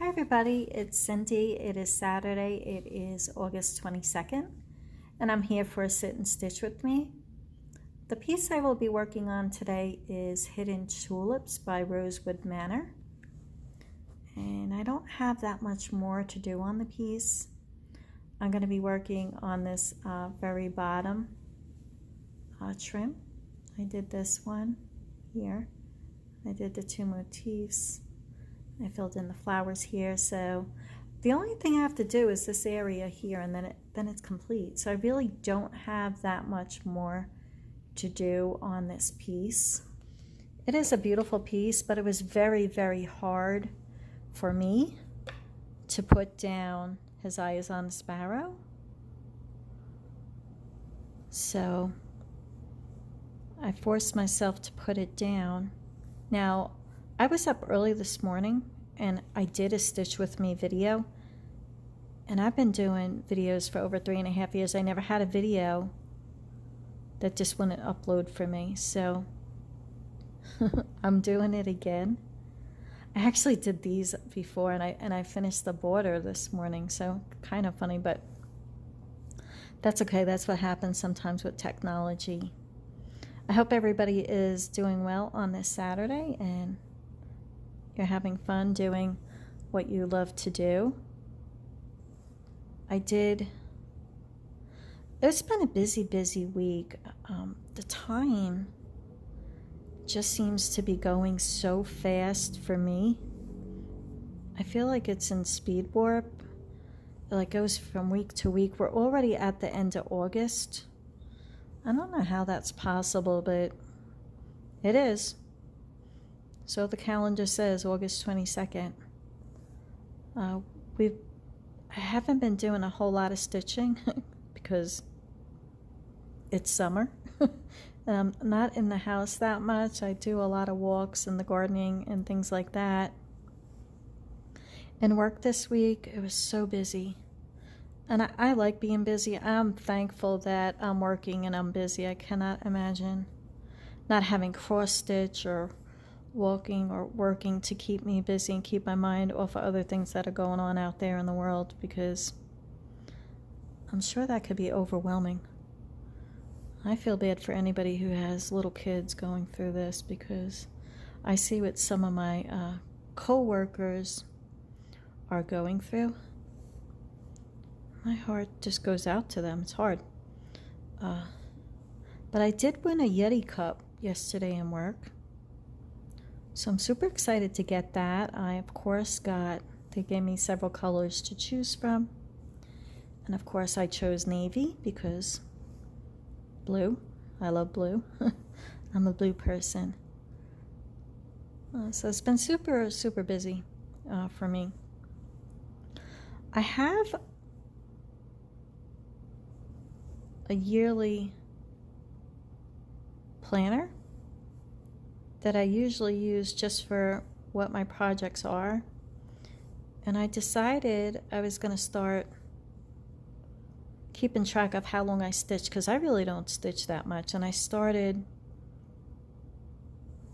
Hi everybody, it's Cindy. It is Saturday. It is August 22nd, and I'm here for a sit and stitch with me. The piece I will be working on today is Hidden Tulips by Rosewood Manor. And I don't have that much more to do on the piece. I'm going to be working on this very bottom trim. I did this one here. I did the two motifs. I filled in the flowers here, so the only thing I have to do is this area here, and then it's complete. So I really don't have that much more to do on this piece. It is a beautiful piece, but it was very, very hard for me to put down His Eye is on the Sparrow. So I forced myself to put it down. Now, I was up early this morning and I did a Stitch With Me video, and I've been doing videos for over 3.5 years. I never had a video that just wouldn't upload for me, so I'm doing it again. I actually did these before, and I finished the border this morning, so kind of funny, but that's okay. That's what happens sometimes with technology. I hope everybody is doing well on this Saturday and you're having fun doing what you love to do. It's been a busy week. The time just seems to be going so fast for me. I feel like it's in speed warp. It like goes from week to week. We're already at the end of August. I don't know how that's possible, but it is. So the calendar says August 22nd. I haven't been doing a whole lot of stitching because it's summer. I'm not in the house that much. I do a lot of walks and the gardening and things like that. And work this week, it was so busy. And I like being busy. I'm thankful that I'm working and I'm busy. I cannot imagine not having cross stitch or walking or working to keep me busy and keep my mind off of other things that are going on out there in the world, because I'm sure that could be overwhelming. I feel bad for anybody who has little kids going through this, because I see what some of my co-workers are going through. My heart just goes out to them. It's hard. But I did win a Yeti cup yesterday in work. So I'm super excited to get that. I, of course, they gave me several colors to choose from. And of course I chose navy because blue. I love blue. I'm a blue person. So it's been super busy for me. I have a yearly planner that I usually use just for what my projects are. And I decided I was going to start keeping track of how long I stitch, because I really don't stitch that much. And I started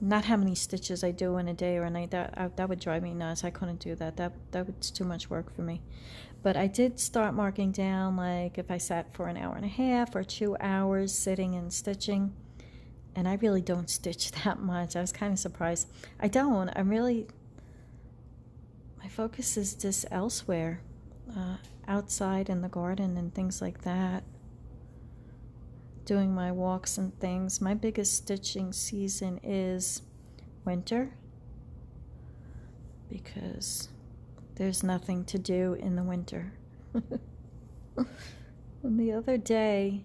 not how many stitches I do in a day or a night. That would drive me nuts. I couldn't do that. That was too much work for me. But I did start marking down, like if I sat for an hour and a half or 2 hours sitting and stitching. And I really don't stitch that much. I was kind of surprised. I don't. My focus is just elsewhere, outside in the garden and things like that. Doing my walks and things. My biggest stitching season is winter, because there's nothing to do in the winter. And the other day,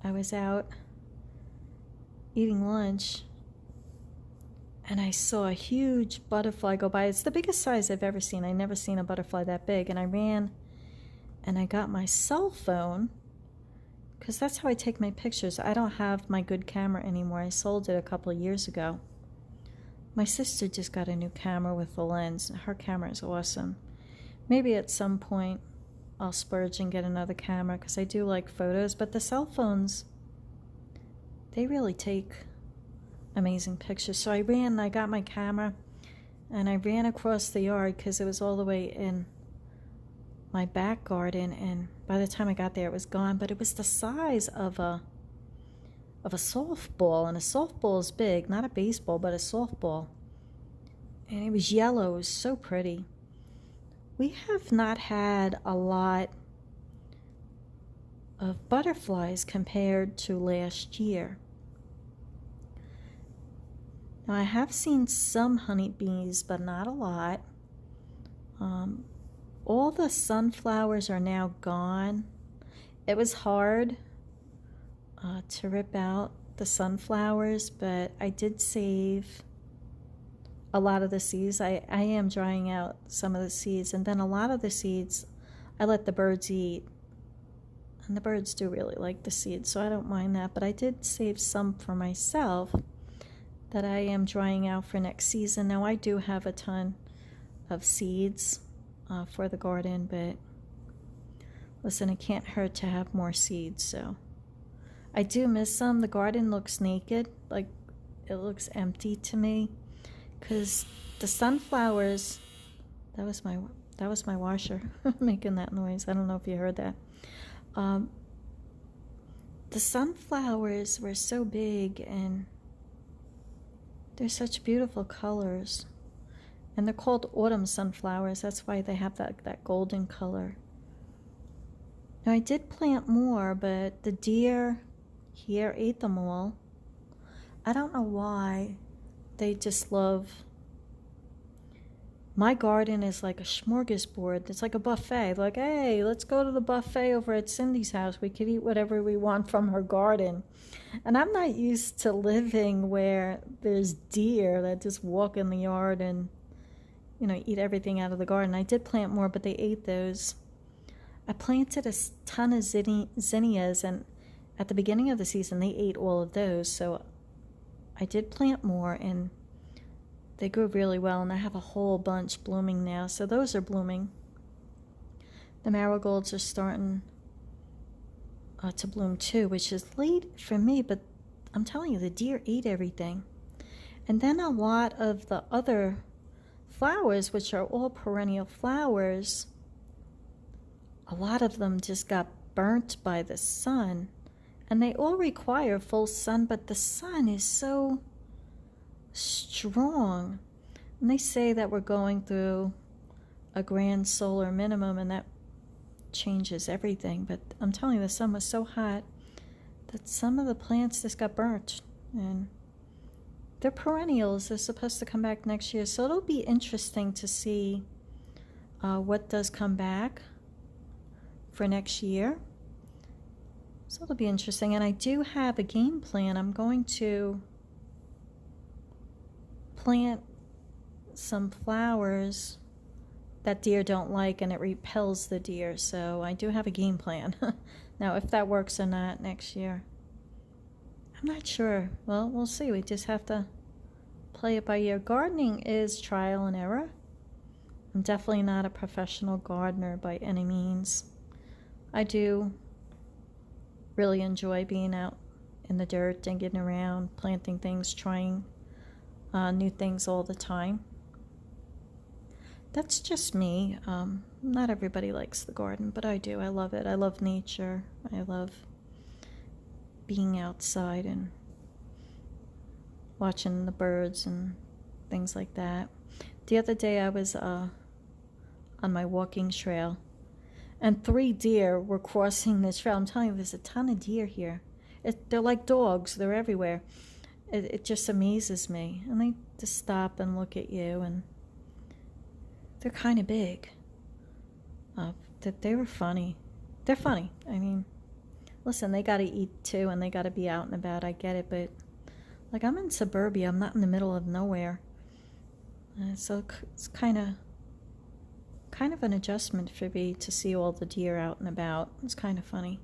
I was out eating lunch and I saw a huge butterfly go by. It's the biggest size I've ever seen. I've never seen a butterfly that big. And I ran and I got my cell phone, because that's how I take my pictures. I don't have my good camera anymore. I sold it a couple of years ago. My sister just got a new camera with a lens. Her camera is awesome. Maybe at some point I'll splurge and get another camera, because I do like photos, but the cell phones, they really take amazing pictures. So I ran and I got my camera and I ran across the yard because it was all the way in my back garden, and by the time I got there it was gone, but it was the size of a softball, and a softball is big, not a baseball, but a softball. And it was yellow. It was so pretty. We have not had a lot of butterflies compared to last year. Now I have seen some honeybees, but not a lot. All the sunflowers are now gone. It was hard to rip out the sunflowers, but I did save a lot of the seeds. I am drying out some of the seeds, and then a lot of the seeds I let the birds eat, and the birds do really like the seeds, so I don't mind that. But I did save some for myself that I am drying out for next season. Now I do have a ton of seeds for the garden, but listen, it can't hurt to have more seeds. So I do miss some. The garden looks naked, like it looks empty to me, because the sunflowers, that was my washer making that noise. I don't know if you heard that. The sunflowers were so big, and they're such beautiful colors, and they're called autumn sunflowers. That's why they have that golden color. Now I did plant more, but the deer here ate them all. I don't know why. They just love. My garden is like a smorgasbord. It's like a buffet. Like, hey, let's go to the buffet over at Cindy's house. We could eat whatever we want from her garden. And I'm not used to living where there's deer that just walk in the yard and, eat everything out of the garden. I did plant more, but they ate those. I planted a ton of zinnias, and at the beginning of the season, they ate all of those. So I did plant more, and they grew really well, and I have a whole bunch blooming now. So those are blooming. The marigolds are starting to bloom too, which is late for me, but I'm telling you, the deer ate everything. And then a lot of the other flowers, which are all perennial flowers, a lot of them just got burnt by the sun. And they all require full sun, but the sun is so strong. And they say that we're going through a grand solar minimum, and that changes everything. But I'm telling you, the sun was so hot that some of the plants just got burnt. And they're perennials. They're supposed to come back next year. So it'll be interesting to see what does come back for next year. So it'll be interesting. And I do have a game plan. I'm going to plant some flowers that deer don't like, and it repels the deer. So I do have a game plan. Now, if that works or not next year, I'm not sure. Well, we'll see. We just have to play it by ear. Gardening is trial and error. I'm definitely not a professional gardener by any means. I do really enjoy being out in the dirt, digging around, planting things, trying new things all the time. That's just me. Not everybody likes the garden, but I do. I love it. I love nature. I love being outside and watching the birds and things like that. The other day I was on my walking trail, and 3 deer were crossing this trail. I'm telling you, there's a ton of deer here. They're like dogs. They're everywhere. It just amazes me. And they just stop and look at you, and they're kind of big. They were funny. They're funny. I mean, listen, they got to eat too, and they got to be out and about. I get it, but like, I'm in suburbia. I'm not in the middle of nowhere. So it's kind of an adjustment for me to see all the deer out and about. It's kind of funny.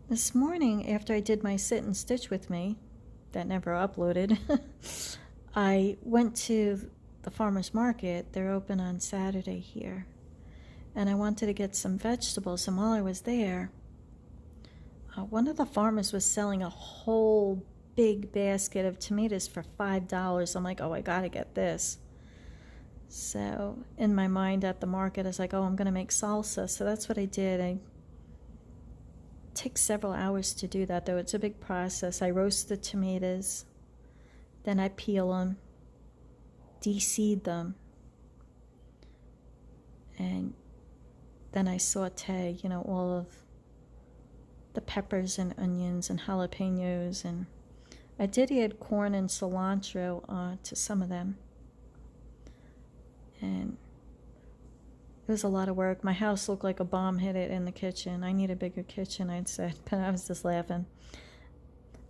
This morning, after I did my sit and stitch with me, that never uploaded, I went to the farmer's market. They're open on Saturday here. And I wanted to get some vegetables. And while I was there, one of the farmers was selling a whole big basket of tomatoes for $5. I'm like, oh, I gotta get this. So in my mind at the market, I was like, oh, I'm gonna make salsa. So that's what I did. It takes several hours to do that, though. It's a big process. I roast the tomatoes, then I peel them, de-seed them, and then I saute, all of the peppers and onions and jalapenos, and I did add corn and cilantro to some of them. And it was a lot of work. My house looked like a bomb hit it in the kitchen. I need a bigger kitchen, I'd said, but I was just laughing.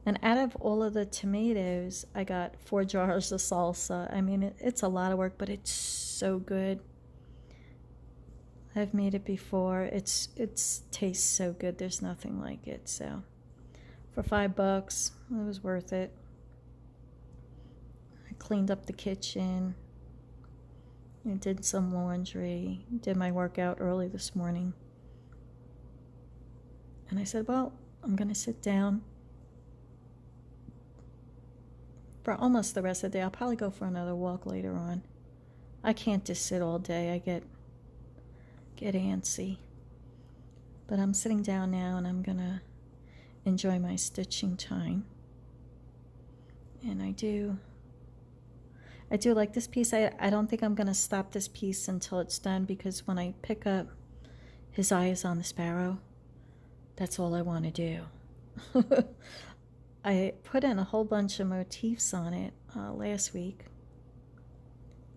And out of all of the tomatoes, I got 4 jars of salsa. I mean, it's a lot of work, but it's so good. I've made it before. It tastes so good. There's nothing like it. So for $5, it was worth it. I cleaned up the kitchen. I did some laundry. Did my workout early this morning. And I said, well, I'm going to sit down for almost the rest of the day. I'll probably go for another walk later on. I can't just sit all day. I get antsy. But I'm sitting down now and I'm gonna enjoy my stitching time. And I do like this piece. I don't think I'm gonna stop this piece until it's done, because when I pick up his eyes on the sparrow, that's all I want to do. I put in a whole bunch of motifs on it last week,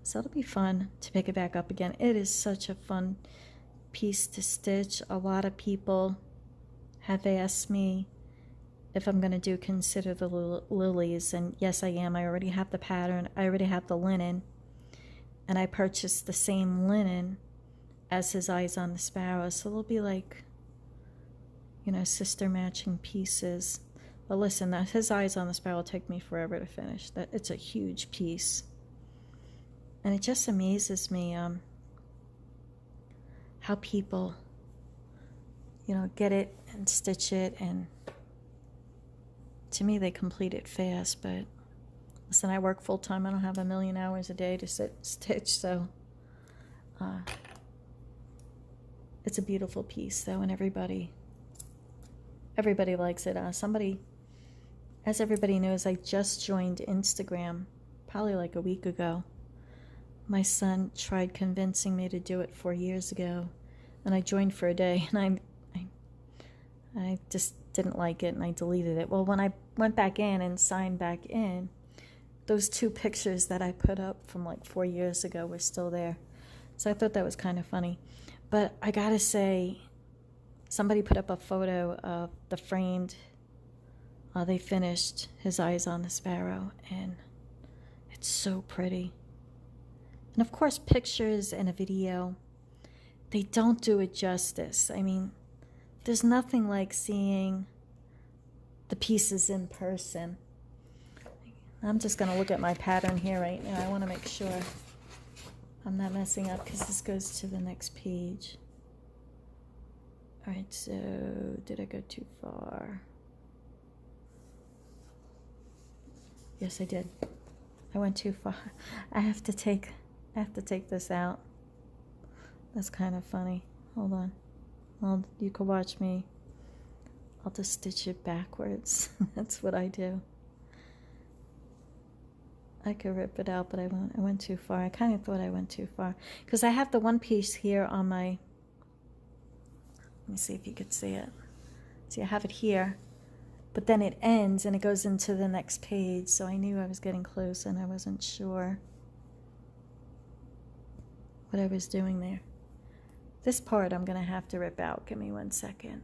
so it'll be fun to pick it back up again. It is such a fun piece to stitch. A lot of people have asked me if I'm going to consider the lilies, and yes, I am. I already have the pattern. I already have the linen, and I purchased the same linen as his eyes on the sparrow, so they'll be like, sister matching pieces. But listen, his eyes on the sparrow will take me forever to finish. It's a huge piece, and it just amazes me how people, get it and stitch it, and to me, they complete it fast. But listen, I work full time. I don't have a million hours a day to stitch, so it's a beautiful piece, though, and everybody likes it. As everybody knows, I just joined Instagram probably like a week ago. My son tried convincing me to do it 4 years ago, and I joined for a day, and I just didn't like it, and I deleted it. Well, when I went back in and signed back in, those 2 pictures that I put up from like 4 years ago were still there. So I thought that was kind of funny. But I gotta say, somebody put up a photo of the framed, they finished his eyes on the sparrow, and it's so pretty. And of course, pictures and a video, they don't do it justice. I mean, there's nothing like seeing the pieces in person. I'm just going to look at my pattern here right now. I want to make sure I'm not messing up, because this goes to the next page. All right, so did I go too far? Yes, I did. I went too far. I have to take this out. That's kind of funny. Hold on. Well, you can watch me. I'll just stitch it backwards. That's what I do. I could rip it out, but I went too far. I kind of thought I went too far, because I have the one piece here on my, let me see if you could see it. See, I have it here, but then it ends and it goes into the next page, so I knew I was getting close and I wasn't sure what I was doing there. This part I'm going to have to rip out. Give me 1 second.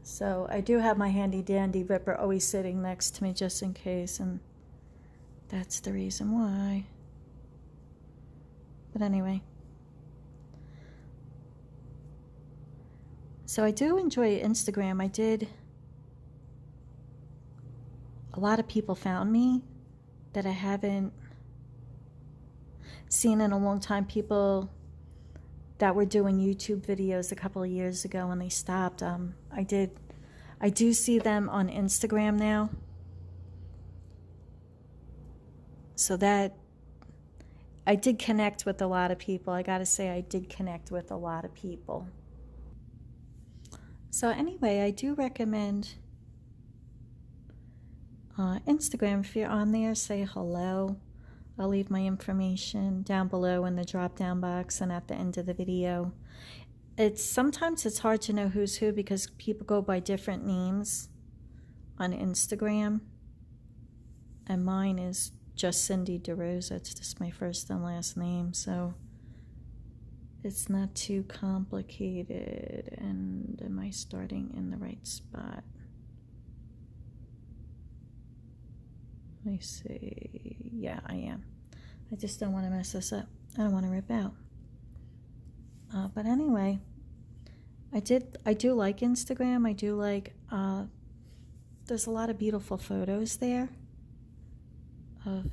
So I do have my handy dandy ripper always sitting next to me just in case, and that's the reason why. But anyway. So I do enjoy Instagram. A lot of people found me that I haven't seen in a long time. People that were doing YouTube videos a couple of years ago, and they stopped. I do see them on Instagram now. So that, I did connect with a lot of people. I gotta say, I did connect with a lot of people. So anyway, I do recommend Instagram. If you're on there, say hello. I'll leave my information down below in the drop down box and at the end of the video. Sometimes it's hard to know who's who because people go by different names on Instagram, and mine is just Cindy DeRosa. It's just my first and last name, so it's not too complicated. And am I starting in the right spot? Let me see. Yeah, I am. I just don't want to mess this up. I don't want to rip out. But anyway, I do like Instagram. I do like, there's a lot of beautiful photos there of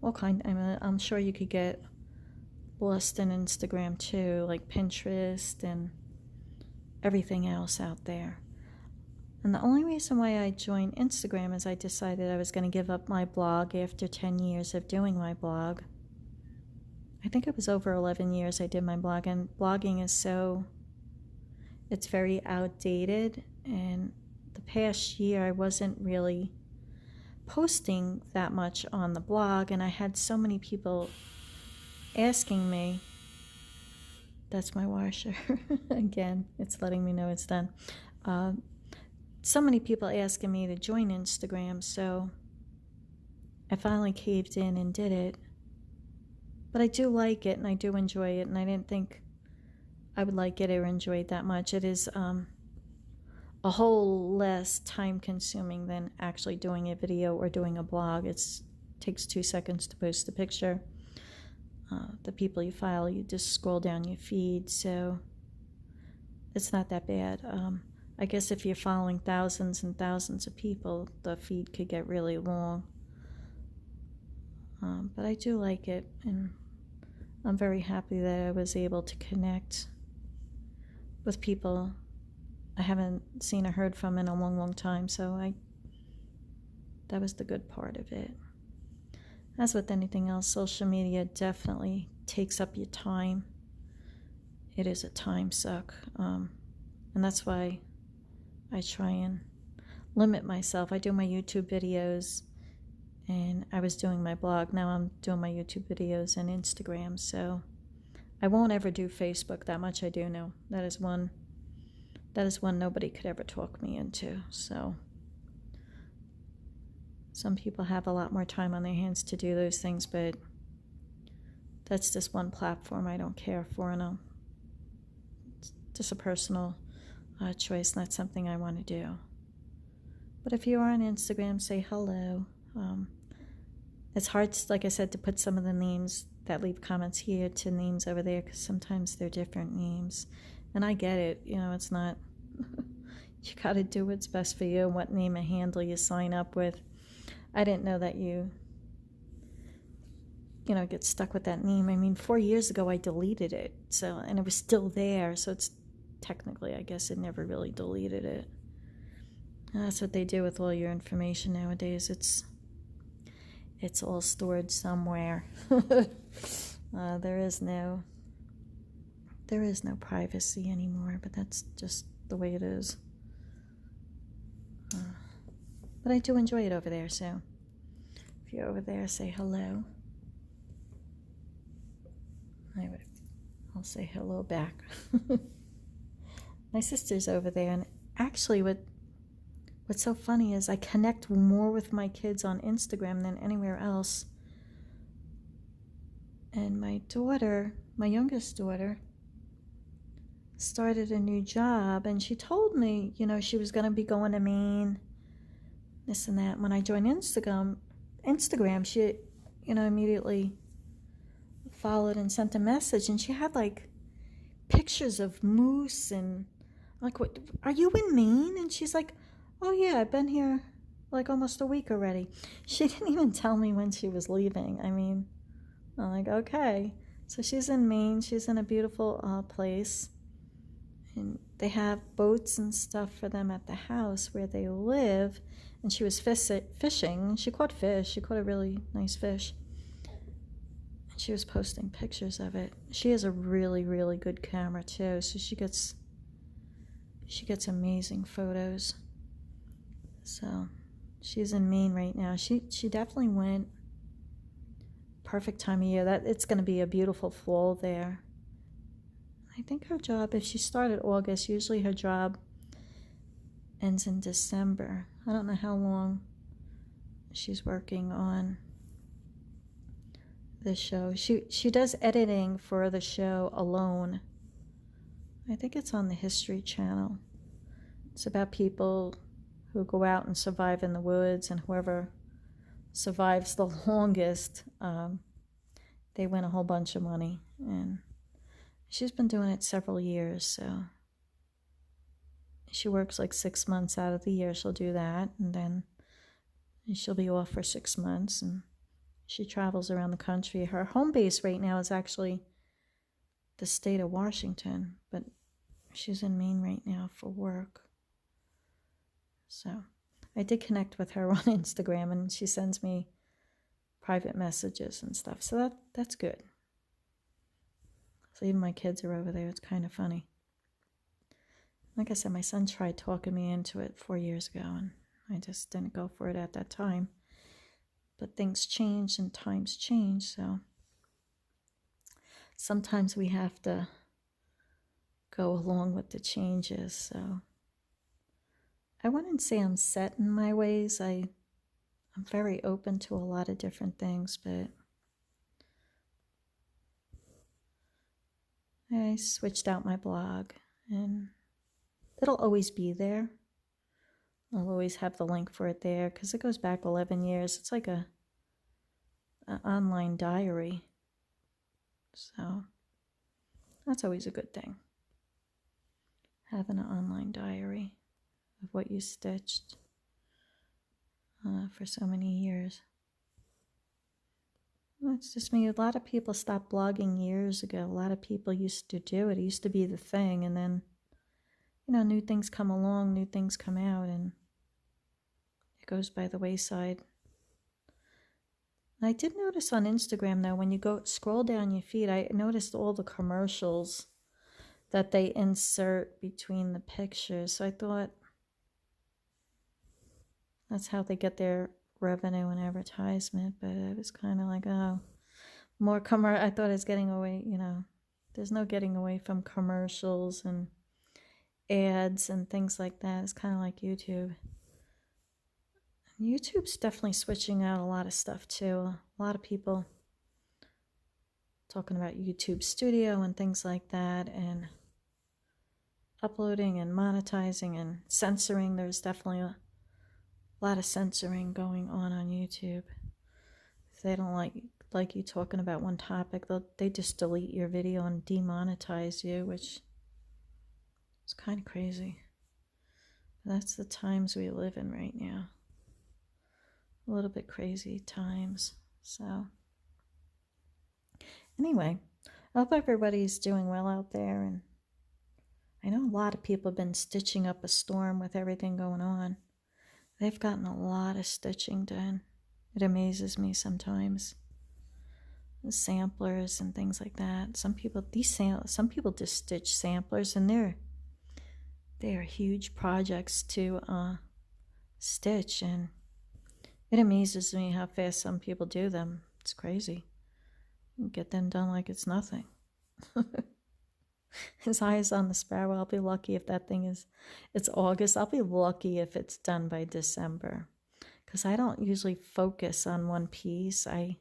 all kind. I'm sure you could get lost in Instagram too, like Pinterest and everything else out there. And the only reason why I joined Instagram is I decided I was going to give up my blog after 10 years of doing my blog. I think it was over 11 years I did my blog, and blogging is it's very outdated, and the past year I wasn't really posting that much on the blog, and I had so many people asking me. That's my washer. Again, it's letting me know it's done. So many people asking me to join Instagram, so I finally caved in and did it. But I do like it, and I do enjoy it, and I didn't think I would like it or enjoy it that much. It is a whole less time consuming than actually doing a video or doing a blog. It takes 2 seconds to post a picture. The people you follow, you just scroll down your feed, so it's not that bad. I guess if you're following thousands and thousands of people, the feed could get really long. But I do like it, and I'm very happy that I was able to connect with people I haven't seen or heard from in a long, long time, so that was the good part of it. As with anything else, social media definitely takes up your time. It is a time suck, and that's why I try and limit myself. I do my YouTube videos, and I was doing my blog. Now I'm doing my YouTube videos and Instagram, so I won't ever do Facebook. That much I do know. That is one nobody could ever talk me into. So some people have a lot more time on their hands to do those things, but that's just one platform I don't care for, and it's just a personal choice, not something I want to do. But if you are on Instagram, say hello. It's hard, like I said, to put some of the names that leave comments here to names over there, because sometimes they're different names, and I get it. It's not you got to do what's best for you, what name and handle you sign up with. I didn't know that you get stuck with that name. I mean, 4 years ago I deleted it, and it was still there, so it's technically, I guess, it never really deleted it. And that's what they do with all your information nowadays. It's all stored somewhere. There is no privacy anymore, but that's just the way it is. But I do enjoy it over there, so if you're over there, say hello. I'll say hello back. My sister's over there, and actually what's so funny is I connect more with my kids on Instagram than anywhere else. And my daughter, my youngest daughter, started a new job, and she told me, she was going to be going to Maine, this and that. When I joined Instagram, she, immediately followed and sent a message, and she had like pictures of moose, and like, what, are you in Maine? And she's like, oh yeah, I've been here like almost a week already. She didn't even tell me when she was leaving. I mean, I'm like, okay. So she's in Maine. She's in a beautiful place. And they have boats and stuff for them at the house where they live. And she was fishing. She caught fish. She caught a really nice fish. And she was posting pictures of it. She has a really, really good camera too. So she gets amazing photos. So she's in Maine right now. She definitely went. Perfect time of year. That it's going to be a beautiful fall there. I think her job, if she started August, usually her job ends in December. I don't know how long she's working on the show. She does editing for the show alone. I think it's on the History Channel. It's about people who go out and survive in the woods, and whoever survives the longest, they win a whole bunch of money. And she's been doing it several years, so she works like 6 months out of the year. She'll do that, and then she'll be off for 6 months, and she travels around the country. Her home base right now is actually the state of Washington, but she's in Maine right now for work. So I did connect with her on Instagram, and she sends me private messages and stuff, so that's good. So even my kids are over there. It's kind of funny. Like I said, my son tried talking me into it 4 years ago, and I just didn't go for it at that time. But things change and times change, so sometimes we have to go along with the changes. So I wouldn't say I'm set in my ways. I'm very open to a lot of different things, but I switched out my blog, and it'll always be there. I'll always have the link for it there because it goes back 11 years. It's like an online diary. So that's always a good thing. Having an online diary of what you stitched for so many years. That's just me. A lot of people stopped blogging years ago. A lot of people used to do it. It used to be the thing, and then new things come along, new things come out, and it goes by the wayside. And I did notice on Instagram, though, when you go scroll down your feed, I noticed all the commercials that they insert between the pictures. So I thought that's how they get their revenue and advertisement. But it was kind of like, oh, more I thought I was getting away, there's no getting away from commercials and ads and things like that. It's kind of like YouTube. YouTube's definitely switching out a lot of stuff too. A lot of people talking about YouTube Studio and things like that, and uploading and monetizing and censoring. There's definitely a lot of censoring going on YouTube. If they don't like you talking about one topic, they just delete your video and demonetize you, which is kind of crazy. But that's the times we live in right now. A little bit crazy times. So anyway, I hope everybody's doing well out there, and I know a lot of people have been stitching up a storm with everything going on. They've gotten a lot of stitching done. It amazes me sometimes. The samplers and things like that. Some people just stitch samplers, and they are huge projects to stitch, and it amazes me how fast some people do them. It's crazy. You get them done like it's nothing. His eyes on the sparrow. I'll be lucky if it's August. I'll be lucky if it's done by December, because I don't usually focus on one piece. I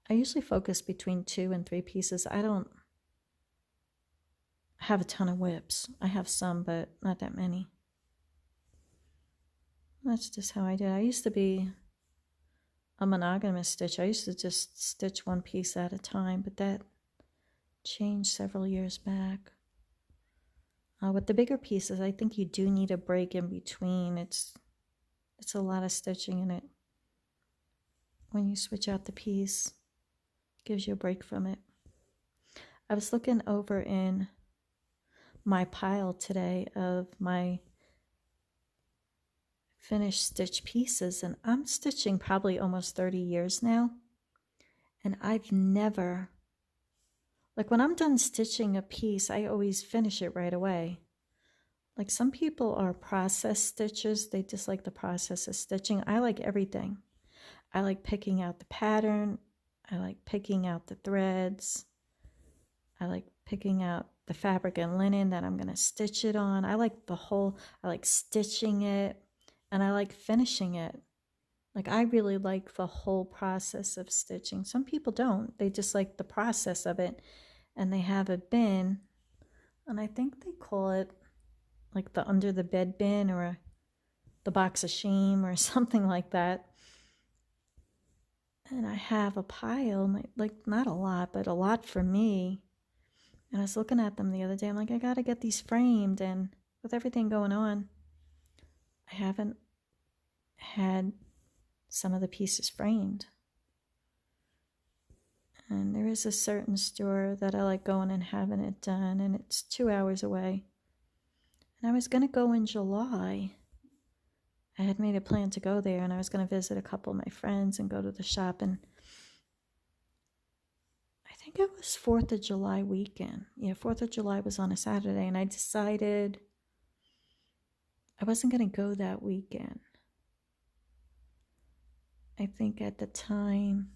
usually focus between 2 and 3 pieces. I don't have a ton of whips. I have some, but not that many. That's just how I did. I used to be a monogamous stitch. I used to just stitch one piece at a time, but that changed several years back. With the bigger pieces, I think you do need a break in between. It's a lot of stitching in it. When you switch out the piece, it gives you a break from it. I was looking over in my pile today of my finished stitch pieces, and I'm stitching probably almost 30 years now, and I've never, like when I'm done stitching a piece, I always finish it right away. Like some people are process stitchers, they just like the process of stitching. I like everything. I like picking out the pattern, I like picking out the threads, I like picking out the fabric and linen that I'm going to stitch it on. I like I like stitching it, and I like finishing it. Like I really like the whole process of stitching. Some people don't. They just like the process of it, and they have a bin, and I think they call it like the under the bed bin or the box of shame or something like that. And I have a pile, like not a lot, but a lot for me. And I was looking at them the other day. I'm like, I got to get these framed. And with everything going on, I haven't had some of the pieces framed. And there is a certain store that I like going and having it done. And it's 2 hours away. And I was going to go in July. I had made a plan to go there. And I was going to visit a couple of my friends and go to the shop. And I think it was 4th of July weekend. Yeah, 4th of July was on a Saturday, and I decided I wasn't going to go that weekend. I think at the time,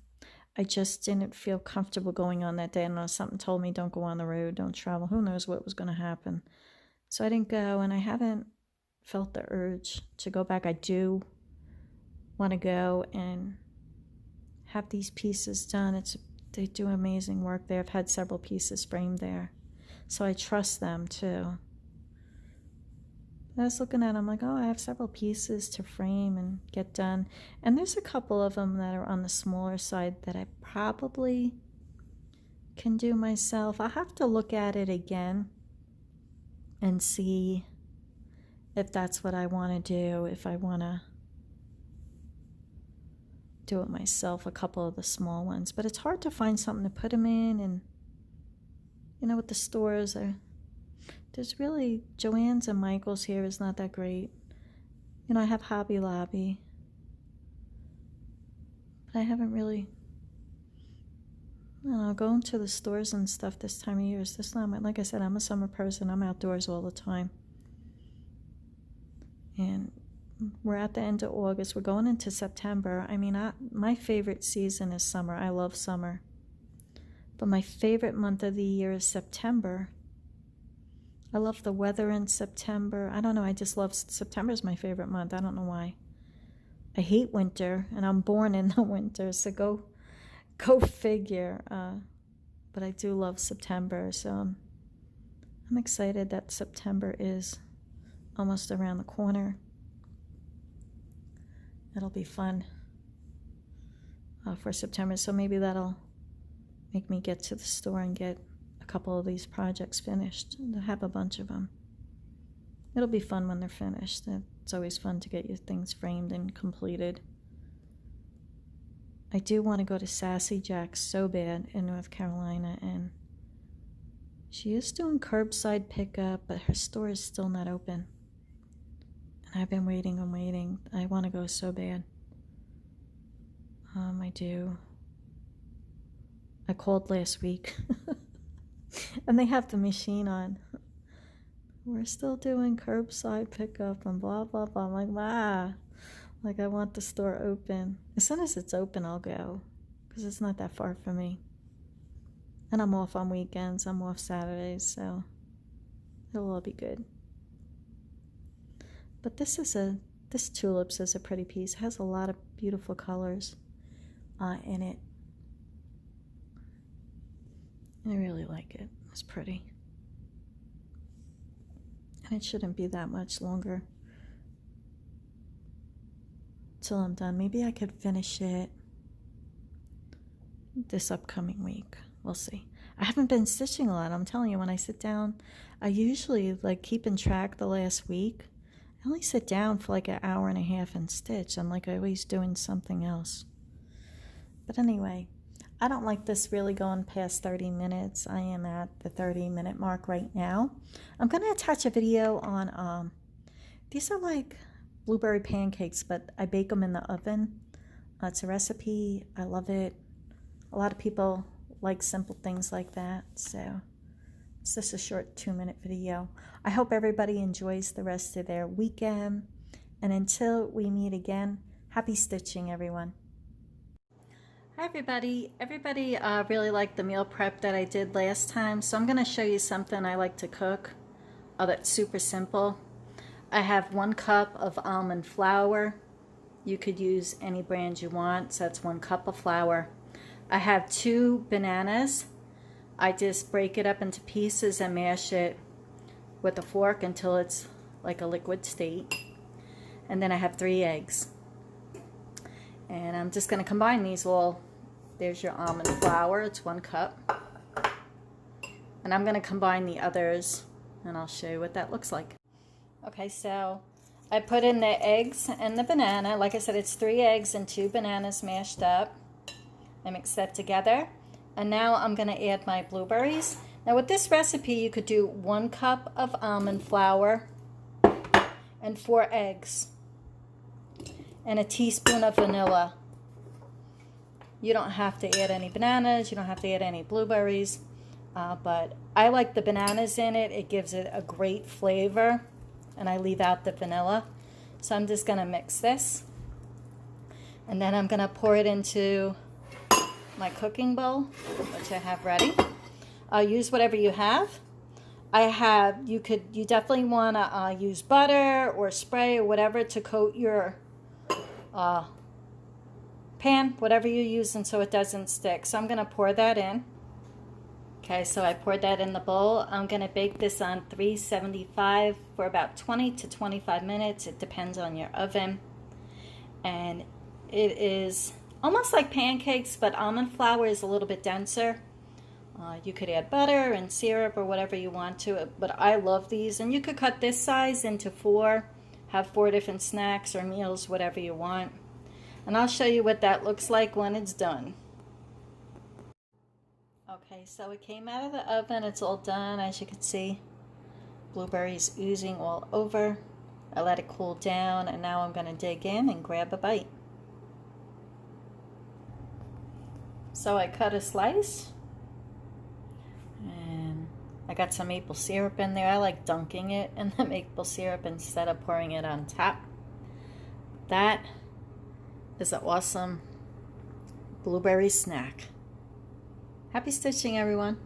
I just didn't feel comfortable going on that day. I don't know, something told me don't go on the road, don't travel. Who knows what was going to happen. So I didn't go, and I haven't felt the urge to go back. I do want to go and have these pieces done. They do amazing work there. I've had several pieces framed there, so I trust them too. I was looking at them like, oh, I have several pieces to frame and get done. And there's a couple of them that are on the smaller side that I probably can do myself. I'll have to look at it again and see if that's what I want to do, if I want to do it myself, a couple of the small ones. But it's hard to find something to put them in, and you know, with the stores, there's really, Joann's and Michael's here is not that great. You know, I have Hobby Lobby, but I haven't really, I don't know, going to the stores and stuff this time of year is just not my, like I said, I'm a summer person. I'm outdoors all the time. And we're at the end of August. We're going into September. I mean, my favorite season is summer. I love summer. But my favorite month of the year is September. I love the weather in September. I don't know. I just love September is my favorite month. I don't know why. I hate winter, and I'm born in the winter, so go figure. But I do love September, so I'm excited that September is almost around the corner. It'll be fun for September, so maybe that'll make me get to the store and get a couple of these projects finished. I have a bunch of them. It'll be fun when they're finished. It's always fun to get your things framed and completed. I do want to go to Sassy Jack's so bad in North Carolina, and she is doing curbside pickup, but her store is still not open. And I've been waiting and waiting. I want to go so bad. I do. I called last week and they have the machine on. We're still doing curbside pickup and blah, blah, blah. I'm like, wow. Like, I want the store open. As soon as it's open, I'll go, because it's not that far from me. And I'm off on weekends. I'm off Saturdays, so it'll all be good. But this Tulips is a pretty piece. It has a lot of beautiful colors in it. I really like it. It's pretty. And it shouldn't be that much longer till I'm done. Maybe I could finish it this upcoming week. We'll see. I haven't been stitching a lot. I'm telling you, when I sit down, I usually like keeping track the last week. I only sit down for like an hour and a half and stitch. I'm like always doing something else. But anyway, I don't like this really going past 30 minutes. I am at the 30-minute mark right now. I'm going to attach a video on, these are like blueberry pancakes, but I bake them in the oven. It's a recipe. I love it. A lot of people like simple things like that. So it's just a short 2-minute video. I hope everybody enjoys the rest of their weekend. And until we meet again, happy stitching, everyone. Hi everybody. Everybody really liked the meal prep that I did last time, so I'm going to show you something I like to cook that's super simple. I have 1 cup of almond flour. You could use any brand you want, so that's 1 cup of flour. I have 2 bananas. I just break it up into pieces and mash it with a fork until it's like a liquid state. And then I have 3 eggs. And I'm just going to combine these all. There's your almond flour, it's 1 cup. And I'm going to combine the others, and I'll show you what that looks like. Okay, so I put in the eggs and the banana. Like I said, it's 3 eggs and 2 bananas mashed up. I mix that together. And now I'm going to add my blueberries. Now with this recipe, you could do 1 cup of almond flour and 4 eggs and a teaspoon of vanilla. You don't have to add any bananas, you don't have to add any blueberries, but I like the bananas in it. It gives it a great flavor, and I leave out the vanilla. So I'm just going to mix this, and then I'm going to pour it into my cooking bowl, which I have ready. Use whatever you have. You definitely want to use butter or spray or whatever to coat your pan, whatever you're using, so it doesn't stick. So I'm going to pour that in. Okay, so I poured that in the bowl. I'm going to bake this on 375 for about 20 to 25 minutes. It depends on your oven. And it is almost like pancakes, but almond flour is a little bit denser. You could add butter and syrup or whatever you want to it, but I love these. And you could cut this size into 4, have 4 different snacks or meals, whatever you want. And I'll show you what that looks like when it's done. Okay, so it came out of the oven. It's all done, as you can see. Blueberries oozing all over. I let it cool down, and now I'm going to dig in and grab a bite. So I cut a slice, and I got some maple syrup in there. I like dunking it in the maple syrup instead of pouring it on top. That is an awesome blueberry snack. Happy stitching, everyone.